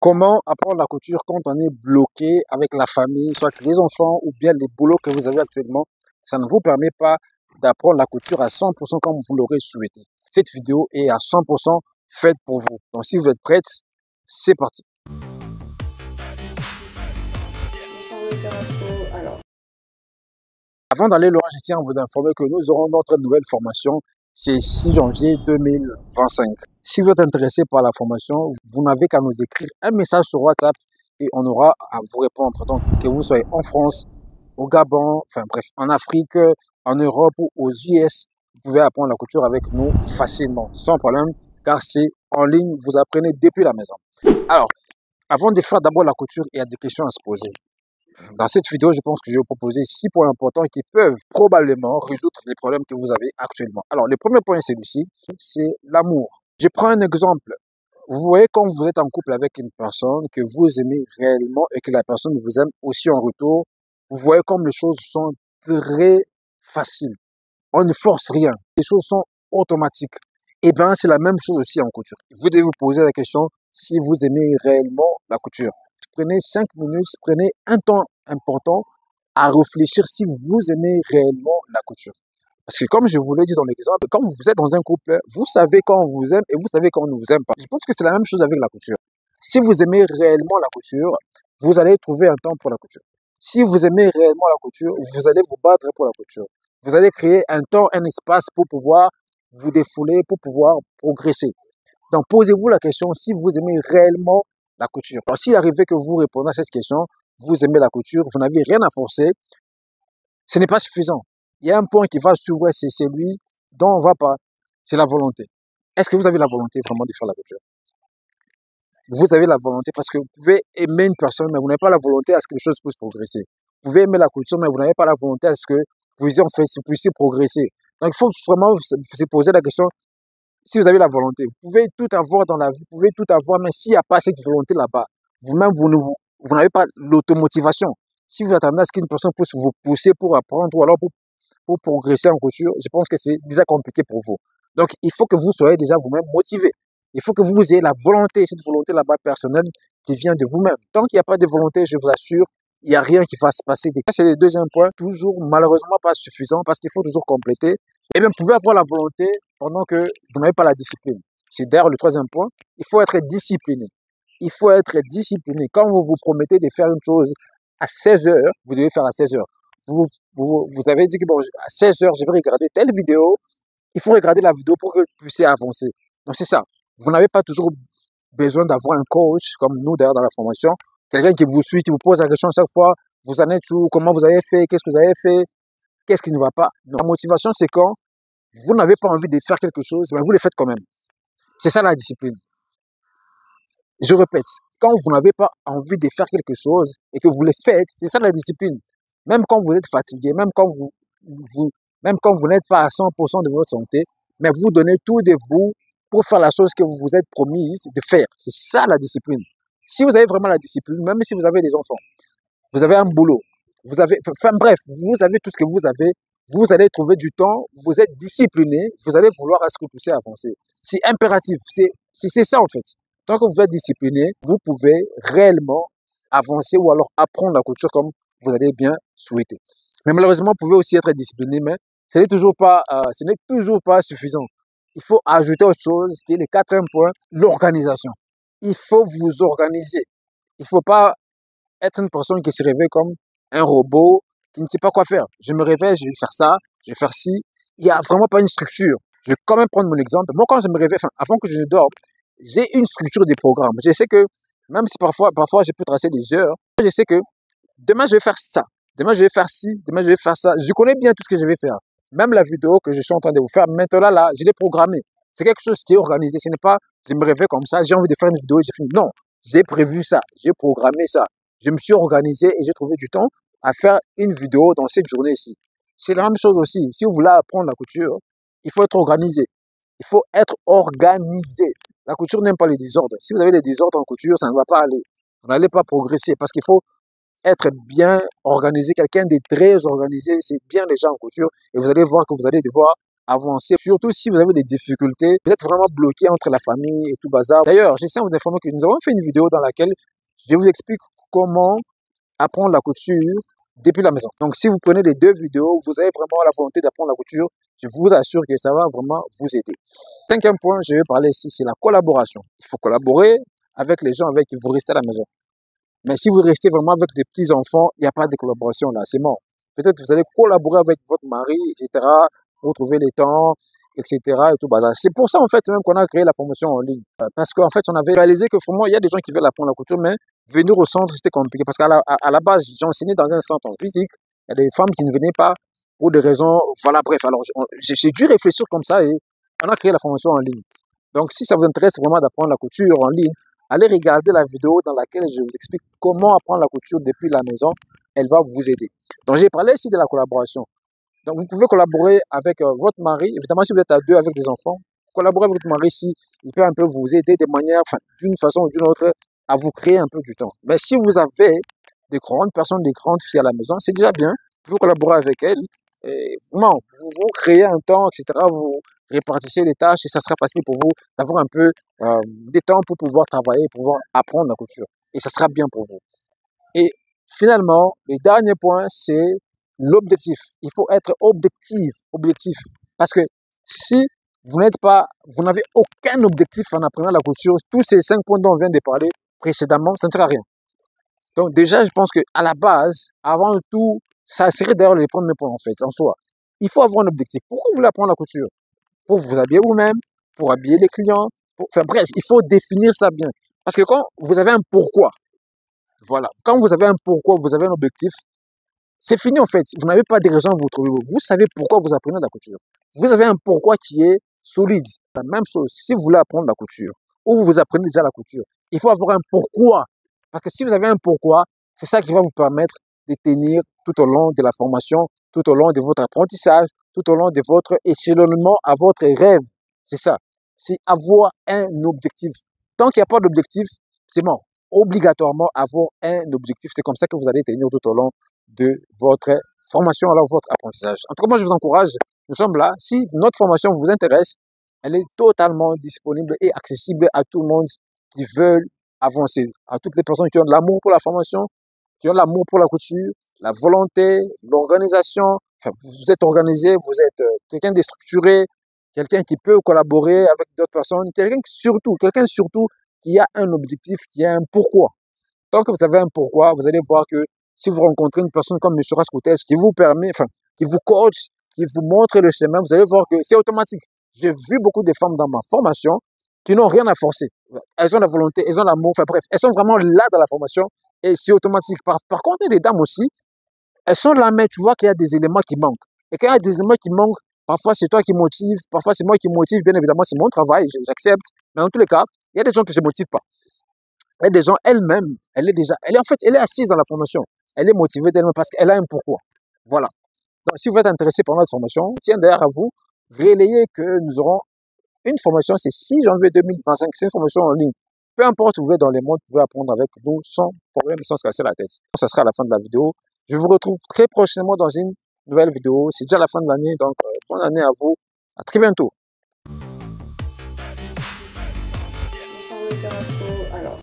Comment apprendre la couture quand on est bloqué avec la famille, soit les enfants ou bien les boulots que vous avez actuellement? Ça ne vous permet pas d'apprendre la couture à 100% comme vous l'aurez souhaité. Cette vidéo est à 100% faite pour vous. Donc si vous êtes prête, c'est parti. Avant d'aller loin, je tiens à vous informer que nous aurons notre nouvelle formation. C'est 6 janvier 2025. Si vous êtes intéressé par la formation, vous n'avez qu'à nous écrire un message sur WhatsApp et on aura à vous répondre. Donc, que vous soyez en France, au Gabon, enfin bref, en Afrique, en Europe ou aux US, vous pouvez apprendre la couture avec nous facilement, sans problème, car c'est en ligne, vous apprenez depuis la maison. Alors, avant de faire d'abord la couture, il y a des questions à se poser. Dans cette vidéo, je pense que je vais vous proposer 6 points importants qui peuvent probablement résoudre les problèmes que vous avez actuellement. Alors, le premier point, c'est celui-ci, c'est l'amour. Je prends un exemple. Vous voyez quand vous êtes en couple avec une personne que vous aimez réellement et que la personne vous aime aussi en retour, vous voyez comme les choses sont très faciles. On ne force rien. Les choses sont automatiques. Et bien, c'est la même chose aussi en couture. Vous devez vous poser la question si vous aimez réellement la couture. Prenez 5 minutes, prenez un temps important à réfléchir si vous aimez réellement la couture. Parce que comme je vous l'ai dit dans l'exemple, quand vous êtes dans un couple, vous savez quand on vous aime et vous savez quand on ne vous aime pas. Je pense que c'est la même chose avec la couture. Si vous aimez réellement la couture, vous allez trouver un temps pour la couture. Si vous aimez réellement la couture, vous allez vous battre pour la couture. Vous allez créer un temps, un espace pour pouvoir vous défouler, pour pouvoir progresser. Donc, posez-vous la question si vous aimez réellement la couture. Alors, s'il arrivait que vous répondez à cette question, vous aimez la couture, vous n'avez rien à forcer, ce n'est pas suffisant. Il y a un point qui va s'ouvrir, c'est celui dont on ne va pas, c'est la volonté. Est-ce que vous avez la volonté vraiment de faire la couture? Vous avez la volonté parce que vous pouvez aimer une personne, mais vous n'avez pas la volonté à ce que les choses puissent progresser. Vous pouvez aimer la couture, mais vous n'avez pas la volonté à ce que vous puissiez progresser. Donc, il faut vraiment se poser la question si vous avez la volonté. Vous pouvez tout avoir dans la vie, vous pouvez tout avoir, mais s'il n'y a pas cette volonté là-bas, vous-même, vous n'avez pas l'automotivation. Si vous attendez à ce qu'une personne puisse vous pousser pour apprendre ou alors pour progresser en couture, je pense que c'est déjà compliqué pour vous. Donc, il faut que vous soyez déjà vous-même motivé. Il faut que vous ayez la volonté, cette volonté là-bas personnelle qui vient de vous-même. Tant qu'il n'y a pas de volonté, je vous assure, il n'y a rien qui va se passer. C'est le deuxième point, toujours malheureusement pas suffisant parce qu'il faut toujours compléter. Et bien, vous pouvez avoir la volonté pendant que vous n'avez pas la discipline. C'est d'ailleurs le troisième point. Il faut être discipliné. Il faut être discipliné. Quand vous vous promettez de faire une chose à 16 heures, vous devez faire à 16 heures. Vous avez dit que bon, à 16 heures, je vais regarder telle vidéo. Il faut regarder la vidéo pour que vous puissiez avancer. Donc, c'est ça. Vous n'avez pas toujours besoin d'avoir un coach, comme nous d'ailleurs dans la formation. Quelqu'un qui vous suit, qui vous pose la question chaque fois. Vous en êtes où? Comment vous avez fait? Qu'est-ce que vous avez fait? Qu'est-ce qui ne va pas? Non. La motivation, c'est quand vous n'avez pas envie de faire quelque chose, mais vous le faites quand même. C'est ça la discipline. Je répète, quand vous n'avez pas envie de faire quelque chose et que vous le faites, c'est ça la discipline. Même quand vous êtes fatigué, même quand vous n'êtes pas à 100% de votre santé, mais vous donnez tout de vous pour faire la chose que vous vous êtes promise de faire. C'est ça la discipline. Si vous avez vraiment la discipline, même si vous avez des enfants, vous avez un boulot, enfin bref, vous avez tout ce que vous avez, vous allez trouver du temps, vous êtes discipliné, vous allez vouloir à ce que vous puissiez avancer. C'est impératif, c'est ça en fait. Tant que vous êtes discipliné, vous pouvez réellement avancer ou alors apprendre la couture comme vous allez bien souhaiter. Mais malheureusement, vous pouvez aussi être discipliné, mais ce n'est toujours pas suffisant. Il faut ajouter autre chose, qui est le quatrième point, l'organisation. Il faut vous organiser. Il ne faut pas être une personne qui se réveille comme un robot, qui ne sait pas quoi faire. Je me réveille, je vais faire ça, je vais faire ci. Il n'y a vraiment pas une structure. Je vais quand même prendre mon exemple. Moi, quand je me réveille, avant que je ne dorme, j'ai une structure des programmes. Je sais que, même si parfois je peux tracer des heures, je sais que demain, je vais faire ça. Demain, je vais faire ci. Demain, je vais faire ça. Je connais bien tout ce que je vais faire. Même la vidéo que je suis en train de vous faire, maintenant, là, je l'ai programmée. C'est quelque chose qui est organisé. Ce n'est pas, je me réveille comme ça, j'ai envie de faire une vidéo et j'ai fini. Non, j'ai prévu ça. J'ai programmé ça. Je me suis organisé et j'ai trouvé du temps à faire une vidéo dans cette journée-ci. C'est la même chose aussi. Si vous voulez apprendre la couture, il faut être organisé. Il faut être organisé. La couture n'aime pas les désordres. Si vous avez des désordres en couture, ça ne va pas aller. Vous n'allez pas progresser parce qu'il faut être bien organisé. Quelqu'un de très organisé, c'est bien déjà en couture et vous allez voir que vous allez devoir avancer. Surtout si vous avez des difficultés, vous êtes vraiment bloqué entre la famille et tout bazar. D'ailleurs, j'essaie de vous informer que nous avons fait une vidéo dans laquelle je vous explique comment apprendre la couture depuis la maison. Donc, si vous prenez les deux vidéos, vous avez vraiment la volonté d'apprendre la couture, je vous assure que ça va vraiment vous aider. Cinquième point, je vais parler ici, c'est la collaboration. Il faut collaborer avec les gens avec qui vous restez à la maison. Mais si vous restez vraiment avec des petits-enfants, il n'y a pas de collaboration là, c'est mort. Peut-être que vous allez collaborer avec votre mari, etc., pour trouver les temps, etc. et tout bazar. C'est pour ça, en fait, même qu'on a créé la formation en ligne. Parce qu'en fait, on avait réalisé que vraiment, il y a des gens qui veulent apprendre la couture, mais venir au centre, c'était compliqué. Parce qu'à la base, j'enseignais dans un centre en physique. Il y a des femmes qui ne venaient pas pour des raisons, voilà, bref. Alors, j'ai dû réfléchir comme ça et on a créé la formation en ligne. Donc, si ça vous intéresse vraiment d'apprendre la couture en ligne, allez regarder la vidéo dans laquelle je vous explique comment apprendre la couture depuis la maison. Elle va vous aider. Donc, j'ai parlé ici de la collaboration. Donc, vous pouvez collaborer avec votre mari. Évidemment, si vous êtes à deux avec des enfants, collaborez avec votre mari si il peut un peu vous aider de manière, enfin, d'une façon ou d'une autre, à vous créer un peu du temps. Mais si vous avez des grandes personnes, des grandes filles à la maison, c'est déjà bien. Vous pouvez collaborer avec elles. Et vraiment, vous créez un temps, etc. Vous répartissez les tâches et ça sera facile pour vous d'avoir un peu des temps pour pouvoir travailler, pour pouvoir apprendre la couture. Et ça sera bien pour vous. Et finalement, le dernier point, c'est l'objectif. Il faut être objectif. Parce que si vous n'avez aucun objectif en apprenant la couture, tous ces 5 points dont on vient de parler précédemment, ça ne sert à rien. Donc déjà, je pense qu'à la base, avant tout, ça serait d'ailleurs le premier point en fait, en soi. Il faut avoir un objectif. Pourquoi vous voulez apprendre la couture? Pour vous habiller vous-même, pour habiller les clients. Enfin bref, il faut définir ça bien. Parce que quand vous avez un pourquoi, voilà, quand vous avez un pourquoi, vous avez un objectif, c'est fini en fait. Vous n'avez pas de raison à vous trouver. Vous savez pourquoi vous apprenez la couture. Vous avez un pourquoi qui est solide. La même chose, si vous voulez apprendre la couture, ou vous apprenez déjà la couture, il faut avoir un pourquoi. Parce que si vous avez un pourquoi, c'est ça qui va vous permettre de tenir tout au long de la formation, tout au long de votre apprentissage, tout au long de votre échelonnement à votre rêve. C'est ça. C'est avoir un objectif. Tant qu'il n'y a pas d'objectif, c'est mort. Obligatoirement avoir un objectif. C'est comme ça que vous allez tenir tout au long de votre formation, alors votre apprentissage. En tout cas, moi, je vous encourage. Nous sommes là. Si notre formation vous intéresse, elle est totalement disponible et accessible à tout le monde qui veut avancer. À toutes les personnes qui ont de l'amour pour la formation, qui ont de l'amour pour la couture, la volonté, l'organisation. Enfin, vous êtes organisé, vous êtes quelqu'un de structuré, quelqu'un qui peut collaborer avec d'autres personnes, quelqu'un surtout qui a un objectif, qui a un pourquoi. Tant que vous avez un pourquoi, vous allez voir que si vous rencontrez une personne comme M. Rascoutes qui vous permet, enfin, qui vous coach, qui vous montre le chemin, vous allez voir que c'est automatique. J'ai vu beaucoup de femmes dans ma formation qui n'ont rien à forcer. Elles ont la volonté, elles ont l'amour, enfin bref, elles sont vraiment là dans la formation et c'est automatique. Par contre, il y a des dames aussi, elles sont là, mais tu vois qu'il y a des éléments qui manquent. Et quand il y a des éléments qui manquent, parfois c'est toi qui motive, parfois c'est moi qui motive, bien évidemment, c'est mon travail, j'accepte. Mais dans tous les cas, il y a des gens que je ne motive pas. Il y a des gens, elle-même, elle est assise dans la formation. Elle est motivée d'elle-même parce qu'elle a un pourquoi. Voilà. Donc, si vous êtes intéressé par notre formation, tiens d'ailleurs à vous, relayez que nous aurons une formation, c'est 6 janvier 2025, c'est une formation en ligne. Peu importe où vous êtes dans les mondes, vous pouvez apprendre avec nous sans problème, sans se casser la tête. Ça sera à la fin de la vidéo. Je vous retrouve très prochainement dans une nouvelle vidéo. C'est déjà la fin de l'année, donc bonne année à vous. À très bientôt. Bonsoir, monsieur Rasco. Alors,